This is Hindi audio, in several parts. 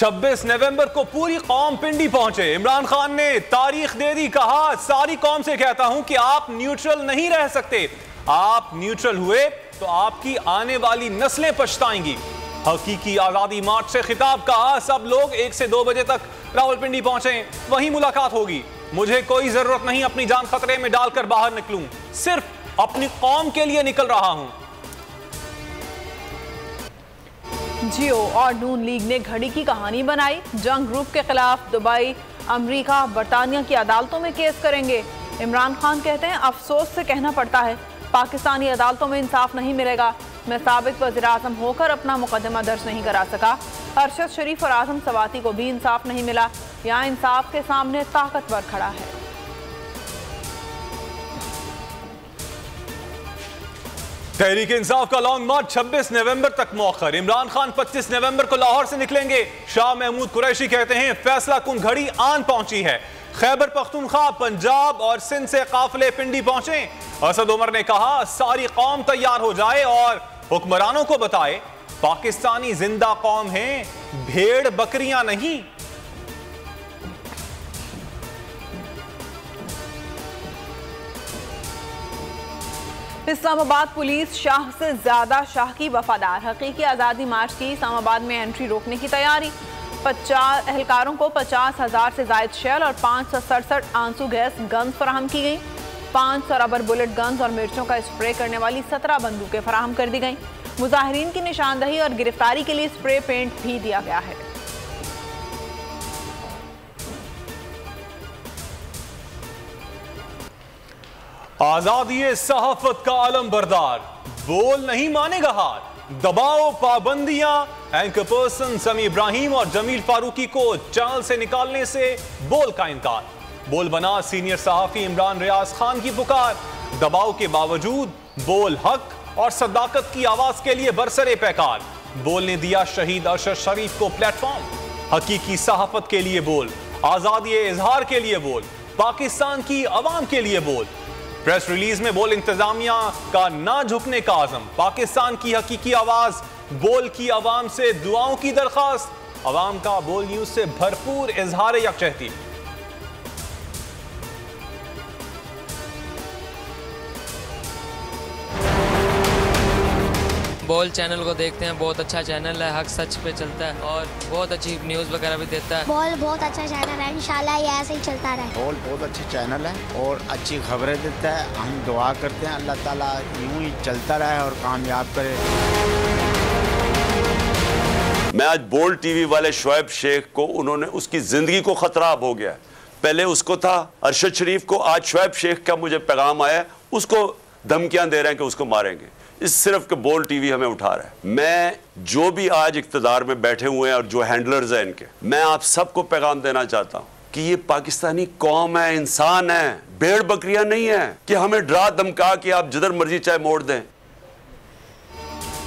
26 नवंबर को पूरी कौम पिंडी पहुंचे। इमरान खान ने तारीख दे दी, कहा सारी कौम से कहता हूं कि आप न्यूट्रल नहीं रह सकते, आप न्यूट्रल हुए तो आपकी आने वाली नस्लें पछताएंगी। हकीकी आजादी मार्च से खिताब, कहा सब लोग 1 से 2 बजे तक रावलपिंडी पहुंचे, वहीं मुलाकात होगी। मुझे कोई जरूरत नहीं अपनी जान खतरे में डालकर बाहर निकलूं, सिर्फ अपनी कौम के लिए निकल रहा हूं। जियो और नून लीग ने घड़ी की कहानी बनाई। जंग ग्रुप के खिलाफ दुबई, अमेरिका, बरतानिया की अदालतों में केस करेंगे। इमरान खान कहते हैं अफसोस से कहना पड़ता है पाकिस्तानी अदालतों में इंसाफ नहीं मिलेगा। मैं साबिक वज़ीर आज़म होकर अपना मुकदमा दर्ज नहीं करा सका। अरशद शरीफ और आज़म सवाती को भी इंसाफ नहीं मिला। यहाँ इंसाफ के सामने ताकतवर खड़ा है। तहरीक इंसाफ का लॉन्ग मार्च 26 नवंबर तक मौखर। इमरान खान 25 नवंबर को लाहौर से निकलेंगे। शाह महमूद कुरैशी कहते हैं फैसला कुन घड़ी आन पहुंची है। खैबर पख्तूनख्वा, पंजाब और सिंध से काफिले पिंडी पहुंचे। असद उमर ने कहा सारी कौम तैयार हो जाए और हुक्मरानों को बताए पाकिस्तानी जिंदा कौम है, भेड़ बकरियां नहीं। इस्लामाबाद पुलिस शाह से ज्यादा शाह की वफादार। हकीकी आज़ादी मार्च की इस्लामाबाद में एंट्री रोकने की तैयारी। 50 एहलकारों को 50,000 से जायद शेल और 567 आंसू गैस गन्स फराहम की गई। 500 रबर बुलेट गन्स और मिर्चों का स्प्रे करने वाली 17 बंदूकें फराहम कर दी गई। मुजाहिरीन की निशानदही और गिरफ्तारी के लिए स्प्रे पेंट भी दिया गया है। आजादी सहाफत का आलम बरदार, बोल नहीं मानेगा हार। दबाव, पाबंदियां, एंकर पर्सन समी इब्राहिम और जमील फारूकी को चैनल से निकालने से बोल का इनकार। बोल बना सीनियर सहाफी इमरान रियाज खान की पुकार। दबाव के बावजूद बोल हक और सदाकत की आवाज के लिए बरसरे पैकार। बोल ने दिया शहीद अरशद शरीफ को प्लेटफॉर्म। हकीकी सहाफत के लिए बोल, आजादी इजहार के लिए बोल, पाकिस्तान की अवाम के लिए बोल। प्रेस रिलीज में बोल इंतजामिया का ना झुकने का आज़म। पाकिस्तान की हकीकी आवाज, बोल की आवाम से दुआओं की दरखास्त। आवाम का बोल न्यूज से भरपूर इजहार यकजहती। बोल चैनल को देखते हैं, बहुत अच्छा चैनल है, हक सच पे चलता है और बहुत अच्छी न्यूज़ वगैरह भी देता है। बोल बहुत अच्छा चैनल है, इंशाल्लाह ये ऐसे ही चलता रहे। बोल बहुत अच्छा चैनल है और अच्छी खबरें देता है। हम दुआ करते हैं अल्लाह ताला यूं ही चलता रहे और कामयाब करे। मैं आज बोल टीवी वाले शोएब शेख को, उन्होंने उसकी ज़िंदगी को ख़तरा अब हो गया है। पहले उसको था अरशद शरीफ को, आज शोएब शेख का मुझे पैगाम आया, उसको धमकियाँ दे रहे हैं कि उसको मारेंगे। इस सिर्फ के बोल टीवी हमें उठा रहा है। मैं जो भी आज इक़्तिदार में बैठे हुए हैं और जो हैंडलर्स हैं इनके, मैं आप सबको पैगाम देना चाहता हूँ कि ये पाकिस्तानी कौम है, इंसान है, भेड़ बकरियां नहीं है कि हमें डरा धमका कि आप जिधर मर्जी चाहे मोड़ दें।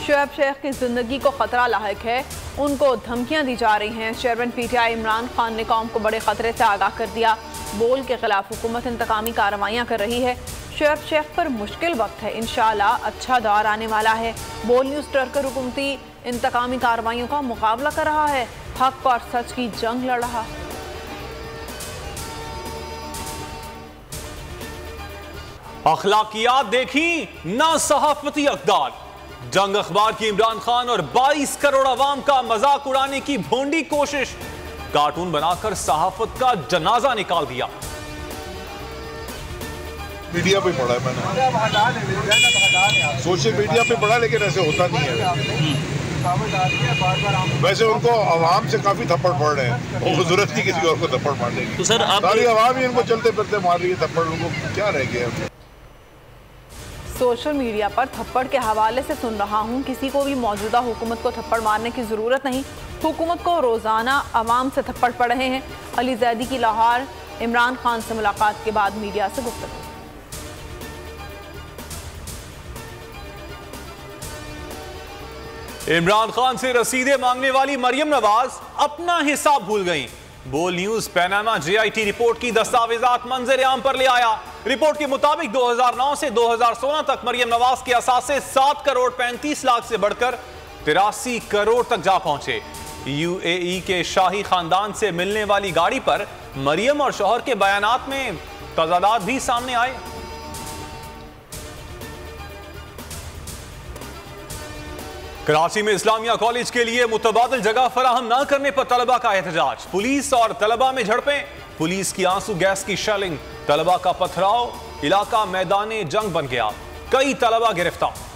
शोएब शेख की जिंदगी को खतरा लायक है, उनको धमकियां दी जा रही हैं। चेयरमैन पीटीआई इमरान खान ने कौम को बड़े खतरे से आगाह कर दिया। बोल के खिलाफ हुकूमत इंतकामी कार्रवाइयां कर रही है। शोएब शेख पर मुश्किल वक्त है, इंशाल्लाह अच्छा दौर आने वाला है। बोल न्यूज़ डरकर हुकूमती इंतकामी कार्रवाइयों का मुकाबला कर रहा है, हक और सच की जंग लड़ रहा है। अखलाकियात देखी ना सहाफती अकदार। जंग अखबार की इमरान खान और 22 करोड़ अवाम का मजाक उड़ाने की भोंडी कोशिश। कार्टून बनाकर सहाफत का जनाजा निकाल दिया। मीडिया पे पढ़ा है मैंने, सोशल मीडिया पे पढ़ा, लेकिन ऐसे होता नहीं है। वैसे उनको आवाम से काफी थप्पड़ पड़ रहे हैं, उनको जरूरत नहीं किसी और को थप्पड़ मारने की। तो सर सारी आवाम ही इनको चलते फिरते मार रही है थप्पड़, उनको क्या रह गया। सोशल मीडिया पर थप्पड़ के हवाले से सुन रहा हूं, किसी को भी मौजूदा हुकूमत को थप्पड़ मारने की जरूरत नहीं। हुकूमत को रोजाना आवाम से थप्पड़ पड़ रहे हैं। अली जैदी की लाहौर। इमरान खान से मुलाकात के बाद मीडिया से गुफ्तगू। इमरान खान से रसीदें मांगने वाली मरियम नवाज अपना हिसाब भूल गईं। बोल न्यूज पैनामा JIT रिपोर्ट की दस्तावेजात मंजर आम पर ले आया। रिपोर्ट के मुताबिक 2009 से 2016 तक मरियम नवाज के असासे 7 करोड़ 35 लाख से बढ़कर 83 करोड़ तक जा पहुंचे। यूएई के शाही खानदान से मिलने वाली गाड़ी पर मरियम और शौहर के बयानात में तजादात भी सामने आए। कराची में इस्लामिया कॉलेज के लिए मुतबादिल जगह फराहम न करने पर तलबा का एहतजाज। पुलिस और तलबा में झड़पें, पुलिस की आंसू गैस की शेलिंग, तलबा का पथराव, इलाका मैदाने जंग बन गया, कई तलबा गिरफ्तार।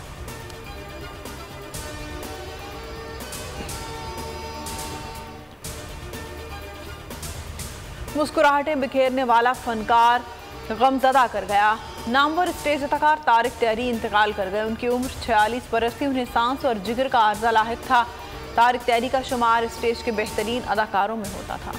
मुस्कुराहटें बिखेरने वाला फनकार गमजदा कर गया। नामवर स्टेज अदाकार तारिक त्यारी इंतकाल कर गए। उनकी उम्र 46 बरस थी। उन्हें सांस और जिगर का अर्जा लाहिक था। तारिक त्यारी का शुमार स्टेज के बेहतरीन अदाकारों में होता था।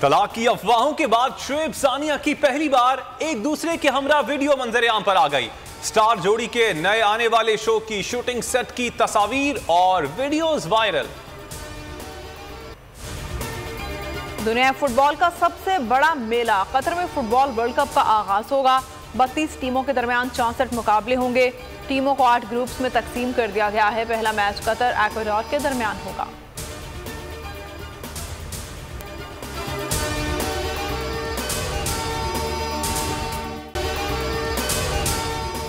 तलाक की अफवाहों के बाद शुएब सानिया की पहली बार एक दूसरे के हमरा वीडियो मंजर आम पर आ गई। स्टार जोड़ी के नए आने वाले शो की शूटिंग सेट की तस्वीर और वीडियोस वायरल। दुनिया फुटबॉल का सबसे बड़ा मेला कतर में फुटबॉल वर्ल्ड कप का आगाज होगा। 32 टीमों के दरमियान 64 मुकाबले होंगे। टीमों को 8 ग्रुप्स में तकसीम कर दिया गया है। पहला मैच कतर एक्वाडोर के दरमियान होगा।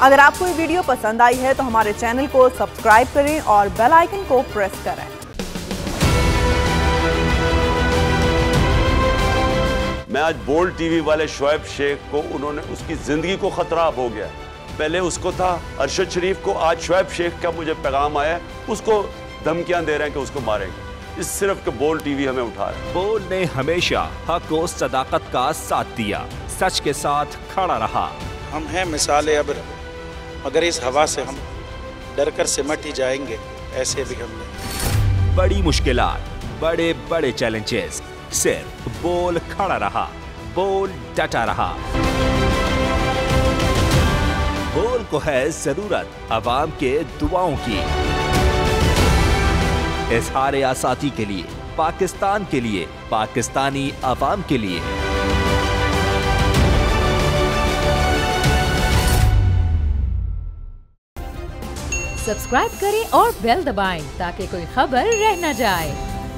अगर आपको ये वीडियो पसंद आई है तो हमारे चैनल को सब्सक्राइब करें और बेल आइकन को प्रेस करें। मैं आज बोल्ड टीवी वाले शोएब शेख को, उन्होंने उसकी जिंदगी को खतरा हो गया। पहले उसको था अरशद शरीफ को, आज शोएब शेख का मुझे पैगाम आया, उसको धमकियां दे रहे हैं कि उसको मारेंगे। इस सिर्फ के बोल्ड टीवी हमें उठा रहा है। बोल्ड ने हमेशा हक और सदाकत का साथ दिया, सच के साथ खड़ा रहा। हम हैं मिसाल अब्र, मगर इस हवा से हम डर कर सिमट ही जाएंगे, ऐसे भी हमने। बड़ी मुश्किलात, बड़े बड़े चैलेंजेस, सिर्फ बोल खड़ा रहा, बोल डटा रहा। बोल को है जरूरत अवाम के दुआओं की। इजहार आसाती के लिए, पाकिस्तान के लिए, पाकिस्तानी अवाम के लिए। सब्सक्राइब करें और बेल दबाएं ताकि कोई खबर रह न जाए।